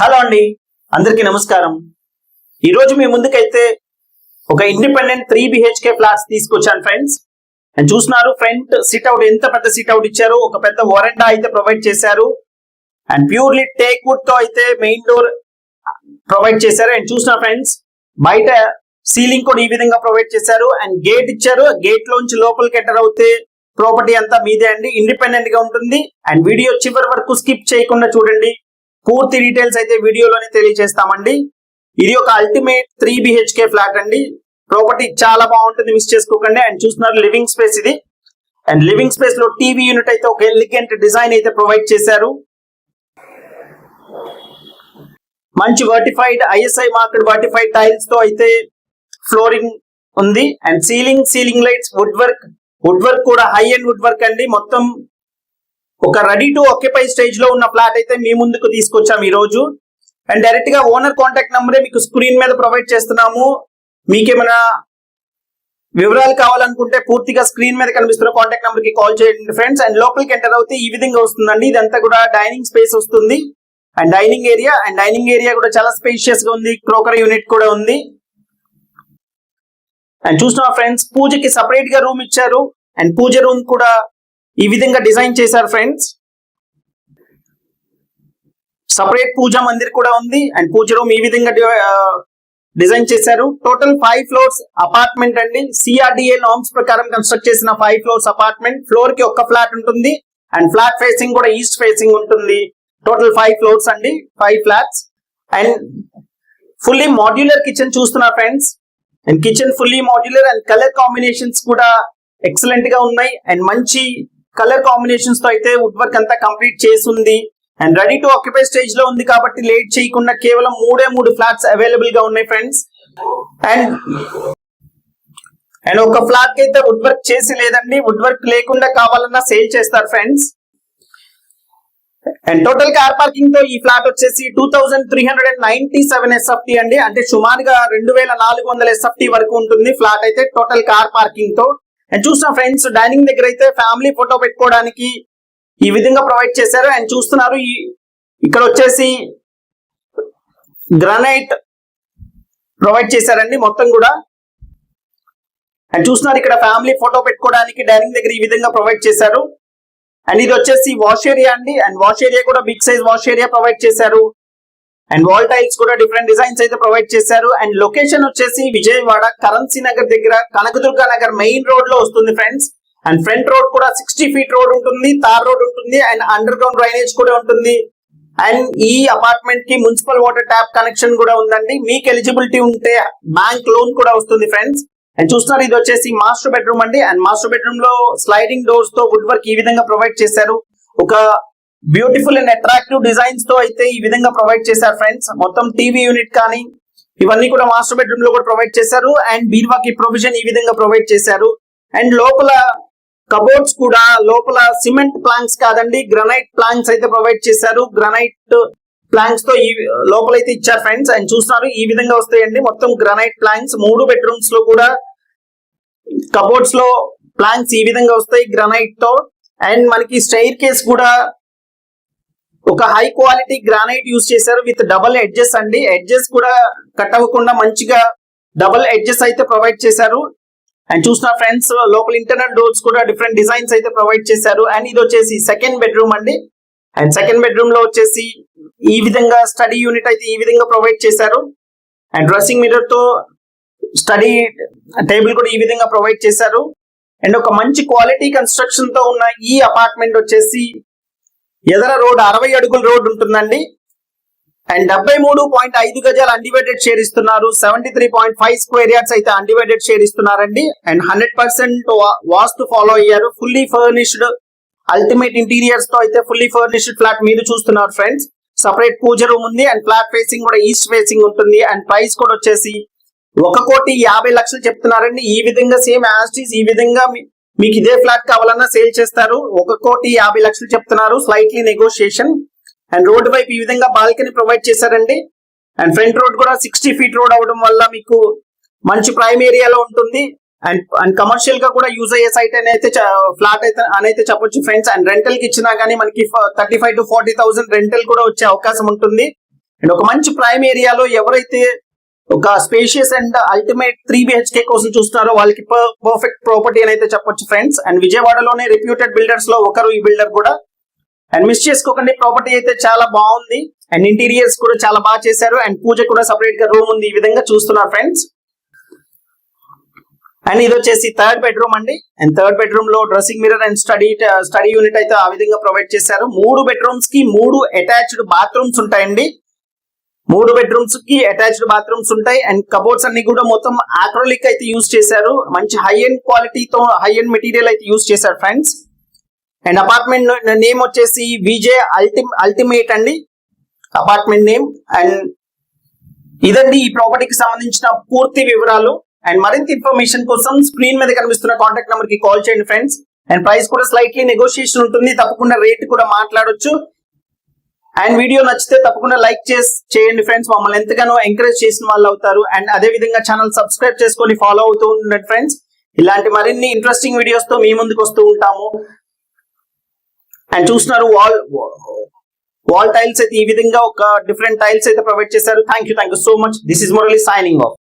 Hello అండి, అందరికీ నమస్కారం. ఈరోజు మీ ముందుకైతే ఒక ఇండిపెండెంట్ 3 BHK ఫ్లాట్స్ తీసుకొచ్చాను ఫ్రెండ్స్. అండ్ చూస్తున్నారు ఫ్రంట్ సిట్ అవుట్ ఎంత పెద్ద సిట్ అవుట్ ఇచ్చారు. ఒక పెద్ద వరండా అయితే ప్రొవైడ్ చేశారు. అండ్ ప్యూర్లీ టేక్ వుడ్ తో అయితే మెయిన్ డోర్ ప్రొవైడ్ చేశారు. అండ్ చూస్తున్నారు ఫ్రెండ్స్, బయట సీలింగ్ కూడా ఈ విధంగా ప్రొవైడ్ చేశారు. అండ్ గేట్ ఇచ్చారు. గేట్ లోంచి లోపలికి ఎంటర్ అవుతే ప్రాపర్టీ అంతా మీదే అండి, ఇండిపెండెంట్ గా ఉంటుంది. అండ్ వీడియో చివరి వరకు స్కిప్ చేయకుండా చూడండి. పూర్తి డీటెయిల్స్ అయితే వీడియోలోనే తెలియజేస్తామండి. ఇది ఒక అల్టిమేట్ 3 BHK ఫ్లాట్ అండి. ప్రాపర్టీ చాలా బాగుంటుంది, మిస్ చేసుకోకండి. అండ్ చూస్తున్నారు లివింగ్ స్పేస్ ఇది. అండ్ లివింగ్ స్పేస్ లో టీవీ యూనిట్ అయితే ఒక ఎలిగెంట్ డిజైన్ అయితే ప్రొవైడ్ చేశారు. మంచి vitrified ISI market vitrified tiles తో అయితే ఫ్లోరింగ్ ఉంది. And ceiling lights wood work కూడా హై అండ్ వుడ్ వర్క్ అండి. మొత్తం ఒక రెడీ టు ఆక్యుపై స్టేజ్ లో ఉన్న ఫ్లాట్ అయితే మీ ముందుకు తీసుకొచ్చాం ఈ రోజు. అండ్ డైరెక్ట్ గా ఓనర్ కాంటాక్ట్ నెంబరే మీకు స్క్రీన్ మీద ప్రొవైడ్ చేస్తున్నాము. మీకేమైనా వివరాలు కావాలనుకుంటే పూర్తిగా స్క్రీన్ మీద కనిపిస్తున్న కాంటాక్ట్ నెంబర్ కి కాల్ చేయండి ఫ్రెండ్స్. అండ్ లోపలికి ఎంటర్ అవుతే ఈ విధంగా వస్తుందండి. ఇదంతా కూడా డైనింగ్ స్పేస్ వస్తుంది. అండ్ డైనింగ్ ఏరియా కూడా చాలా స్పేషియస్ గా ఉంది. క్రోకరీ యూనిట్ కూడా ఉంది. అండ్ చూస్తున్నా ఫ్రెండ్స్, పూజకి సపరేట్ గా రూమ్ ఇచ్చారు. అండ్ పూజ రూమ్ కూడా ఈ విధంగా డిజైన్ చేశారు ఫ్రెండ్స్. సపరేట్ పూజా మందిర్ కూడా ఉంది. అండ్ పూజ రూమ్ ఈ విధంగా డిజైన్ చేశారు. టోటల్ 5 ఫ్లోర్స్ అపార్ట్మెంట్ అండి. CRDA నార్మ్స్ ప్రకారం కన్స్ట్రక్ట్ చేసిన 5 ఫ్లోర్స్ అపార్ట్మెంట్. ఫ్లోర్ కి ఒక్క ఫ్లాట్ ఉంటుంది. అండ్ ఫ్లాట్ ఫేసింగ్ కూడా ఈస్ట్ ఫేసింగ్ ఉంటుంది. టోటల్ 5 ఫ్లోర్స్ అండి, 5 flats. And fully modular kitchen చూస్తున్నారు friends. And kitchen fully modular. And colour combinations కూడా ఎక్సలెంట్ గా ఉన్నాయి. అండ్ మంచి కలర్ కాంబినేషన్స్ తో అయితే వుడ్ వర్క్ అంతా కంప్లీట్ చేసి ఉంది. And ready to occupy stage లో ఉంది కాబట్టి లేట్ చేయకుండా కేవలం 3 ఫ్లాట్స్ అవైలబుల్ గా ఉన్నాయి ఫ్రెండ్స్. అండ్ ఒక ఫ్లాట్ కి అయితే వుడ్ వర్క్ చేసి లేదండి, వుడ్ వర్క్ లేకుండా కావాలన్నా సేల్ చేస్తారు friends. And total car parking తో ఈ ఫ్లాట్ వచ్చేసి 2397 SFT అండి. అంటే సుమారుగా 2400 SFT వరకు ఉంటుంది ఫ్లాట్ అయితే టోటల్ కార్ పార్కింగ్ తో. అండ్ చూసిన ఫ్రెండ్స్, డైనింగ్ దగ్గర అయితే ఫ్యామిలీ ఫోటో పెట్టుకోవడానికి ఈ విధంగా ప్రొవైడ్ చేశారు. అండ్ చూస్తున్నారు ఇక్కడ వచ్చేసి గ్రానైట్ ప్రొవైడ్ చేశారండి మొత్తం కూడా. అండ్ చూస్తున్నారు ఇక్కడ ఫ్యామిలీ ఫోటో పెట్టుకోవడానికి డైనింగ్ దగ్గర ఈ విధంగా ప్రొవైడ్ చేశారు. అండ్ ఇది వచ్చేసి వాష్ ఏరియా అండి. అండ్ వాష్ ఏరియా కూడా big size wash area provide చేశారు. అండ్ వాల్ టైల్స్ కూడా డిఫరెంట్ డిజైన్స్ అయితే ప్రొవైడ్ చేశారు. అండ్ లొకేషన్ వచ్చేసి విజయవాడ కరెన్సీ నగర్ దగ్గర కనకదుర్గ నగర్ మెయిన్ రోడ్ లో వస్తుంది ఫ్రెండ్స్. అండ్ ఫ్రంట్ రోడ్ కూడా 60 ఫీట్ రోడ్ ఉంటుంది, తార్ రోడ్ ఉంటుంది. అండ్ అండర్ గ్రౌండ్ డ్రైనేజ్ కూడా ఉంటుంది. అండ్ ఈ అపార్ట్మెంట్ కి మున్సిపల్ వాటర్ ట్యాప్ కనెక్షన్ కూడా ఉందండి. మీకు ఎలిజిబిలిటీ ఉంటే బ్యాంక్ లోన్ కూడా వస్తుంది ఫ్రెండ్స్. అండ్ చూస్తున్నారు ఇది వచ్చేసి మాస్టర్ బెడ్రూమ్ అండి. అండ్ మాస్టర్ బెడ్రూమ్ లో స్లైడింగ్ డోర్స్ తో వుడ్ వర్క్ ఈ విధంగా ప్రొవైడ్ చేశారు. ఒక బ్యూటిఫుల్ అండ్ అట్రాక్టివ్ డిజైన్స్ తో అయితే ఈ విధంగా ప్రొవైడ్ చేశారు ఫ్రెండ్స్. మొత్తం టీవీ యూనిట్ కానీ ఇవన్నీ కూడా మాస్టర్ బెడ్రూమ్ లో కూడా ప్రొవైడ్ చేశారు. అండ్ బీర్వాకి ప్రొవిజన్ ఈ విధంగా ప్రొవైడ్ చేశారు. అండ్ లోపల కబోర్డ్స్ కూడా లోపల సిమెంట్ ప్లాంక్స్ కాదండి, గ్రానైట్ ప్లాంక్స్ అయితే ప్రొవైడ్ చేశారు. గ్రానైట్ ప్లాంక్స్ తో ఈ లోపల అయితే ఇచ్చారు ఫ్రెండ్స్. అండ్ చూస్తున్నారు ఈ విధంగా వస్తాయండి మొత్తం గ్రానైట్ ప్లాంక్స్. 3 బెడ్రూమ్స్ లో కూడా కబోర్డ్స్ లో ప్లాంక్స్ ఈ విధంగా వస్తాయి గ్రానైట్ తో. అండ్ మనకి స్టైర్ కేస్ కూడా ఒక హై క్వాలిటీ గ్రానైట్ యూజ్ చేశారు విత్ డబల్ ఎడ్జెస్ అండి. ఎడ్జెస్ కూడా కట్ అవ్వకుండా మంచిగా డబల్ ఎడ్జెస్ అయితే ప్రొవైడ్ చేశారు. అండ్ చూసిన ఫ్రెండ్స్, లోపల ఇంటర్నల్ డోర్స్ కూడా డిఫరెంట్ డిజైన్స్ అయితే ప్రొవైడ్ చేశారు. అండ్ ఇది వచ్చేసి సెకండ్ బెడ్రూమ్ అండి. అండ్ సెకండ్ బెడ్రూమ్ లో వచ్చేసి ఈ విధంగా స్టడీ యూనిట్ అయితే ఈ విధంగా ప్రొవైడ్ చేశారు. అండ్ డ్రెస్సింగ్ మిర్రర్ తో స్టడీ టేబుల్ కూడా ఈ విధంగా ప్రొవైడ్ చేశారు. అండ్ ఒక మంచి క్వాలిటీ కన్స్ట్రక్షన్ తో ఉన్న ఈ అపార్ట్మెంట్ వచ్చేసి ఎదర రోడ్ 60 అడుగుల రోడ్ ఉంటుందండి. అండ్ 73.5 గజాలు అన్డివైడెడ్ షేర్ ఇస్తున్నారు. 73.5 స్క్వేర్ యార్డ్స్ అయితే అన్డివైడెడ్ షేర్ ఇస్తున్నారండి. అండ్ 100% వాస్తు ఫాలో అయ్యారు. ఫుల్లీ ఫర్నిష్డ్ అల్టిమేట్ ఇంటీరియర్స్ తో అయితే ఫుల్లీ ఫర్నిష్డ్ ఫ్లాట్ మీరు చూస్తున్నారు ఫ్రెండ్స్. సపరేట్ పూజ రూమ్ ఉంది. అండ్ ఫ్లాట్ ఫేసింగ్ కూడా ఈస్ట్ ఫేసింగ్ ఉంటుంది. అండ్ ప్రైస్ కూడా వచ్చేసి 1,50,00,000 చెప్తున్నారండి. ఈ విధంగా సేమ్ యాస్టీస్ ఈ విధంగా మీకు ఇదే ఫ్లాట్ కావాలన్నా సేల్ చేస్తారు. 1,50,00,000 చెప్తున్నారు, స్లైట్లీ నెగోషియేషన్. అండ్ రోడ్ వైపు ఈ విధంగా బాల్కనీ ప్రొవైడ్ చేశారండి. అండ్ ఫ్రంట్ రోడ్ కూడా 60 ఫీట్ రోడ్ అవడం వల్ల మీకు మంచి ప్రైమ్ ఏరియాలో ఉంటుంది. అండ్ కమర్షియల్ గా కూడా యూజ్ అయ్యే సైట్ అయితే ఫ్లాట్ అయితే అనైతే చెప్పొచ్చు ఫ్రెండ్స్. అండ్ రెంటల్ కి ఇచ్చినా గానీ మనకి 35,000 to 40,000 రెంటల్ కూడా వచ్చే అవకాశం ఉంటుంది. అండ్ ఒక మంచి ప్రైమ్ ఏరియాలో ఎవరైతే ఒక స్పేషియస్ అండ్ అల్టిమేట్ 3 BHK కోసం చూస్తున్నారో వాళ్ళకి పర్ఫెక్ట్ ప్రాపర్టీ అని అయితే చెప్పొచ్చు ఫ్రెండ్స్. అండ్ విజయవాడలోనే రిప్యూటెడ్ బిల్డర్స్ లో ఒకరు ఈ బిల్డర్ కూడా. అండ్ మిస్ చేసుకోకండి, ప్రాపర్టీ అయితే చాలా బాగుంది అండ్ ఇంటీరియర్స్ కూడా చాలా బాగా చేశారు. అండ్ పూజ కూడా సపరేట్ గా రూమ్ ఉంది, ఈ విధంగా చూస్తున్నారు ఫ్రెండ్స్. అండ్ ఇది వచ్చేసి థర్డ్ బెడ్రూమ్ అండి. అండ్ థర్డ్ బెడ్రూమ్ లో dressing mirror and study unit అయితే ఆ విధంగా ప్రొవైడ్ చేశారు. 3 బెడ్రూమ్స్ కి 3 అటాచ్డ్ బాత్రూమ్స్ ఉంటాయండి. 3 బెడ్రూమ్స్ కి అటాచ్డ్ బాత్రూమ్స్ ఉంటాయి. అండ్ కబోర్డ్స్ అన్ని కూడా మొత్తం ఆక్రోలిక్ అయితే యూజ్ చేశారు. మంచి హై ఎండ్ క్వాలిటీతో హై ఎండ్ మెటీరియల్ అయితే యూజ్ చేశారు ఫ్రెండ్స్. అండ్ అపార్ట్మెంట్ నేమ్ వచ్చేసి విజయ్ అల్టిమేట్ అండి అపార్ట్మెంట్ నేమ్. అండ్ ఇదండి ఈ ప్రాపర్టీకి సంబంధించిన పూర్తి వివరాలు. అండ్ మరింత ఇన్ఫర్మేషన్ కోసం స్క్రీన్ మీద కనిపిస్తున్న కాంటాక్ట్ నెంబర్ కి కాల్ చేయండి ఫ్రెండ్స్. అండ్ ప్రైస్ కూడా స్లైట్లీ నెగోషియేషన్ ఉంటుంది, తప్పకుండా రేట్ కూడా మాట్లాడొచ్చు. అండ్ వీడియో నచ్చితే తప్పకుండా లైక్ చేయండి ఫ్రెండ్స్, మమ్మల్ని ఎంతగానో ఎంకరేజ్ చేసిన వాళ్ళు అవుతారు. అండ్ అదే విధంగా ఛానల్ సబ్స్క్రైబ్ చేసుకొని ఫాలో అవుతూ ఉండండి ఫ్రెండ్స్. ఇలాంటి మరిన్ని ఇంట్రెస్టింగ్ వీడియోస్ తో మీ ముందుకు వస్తూ ఉంటాము. అండ్ చూస్తున్నారు వాల్ టైల్స్ అయితే ఈ విధంగా ఒక డిఫరెంట్ టైల్స్ అయితే ప్రొవైడ్ చేశారు. Thank you so much. This is Murali signing off.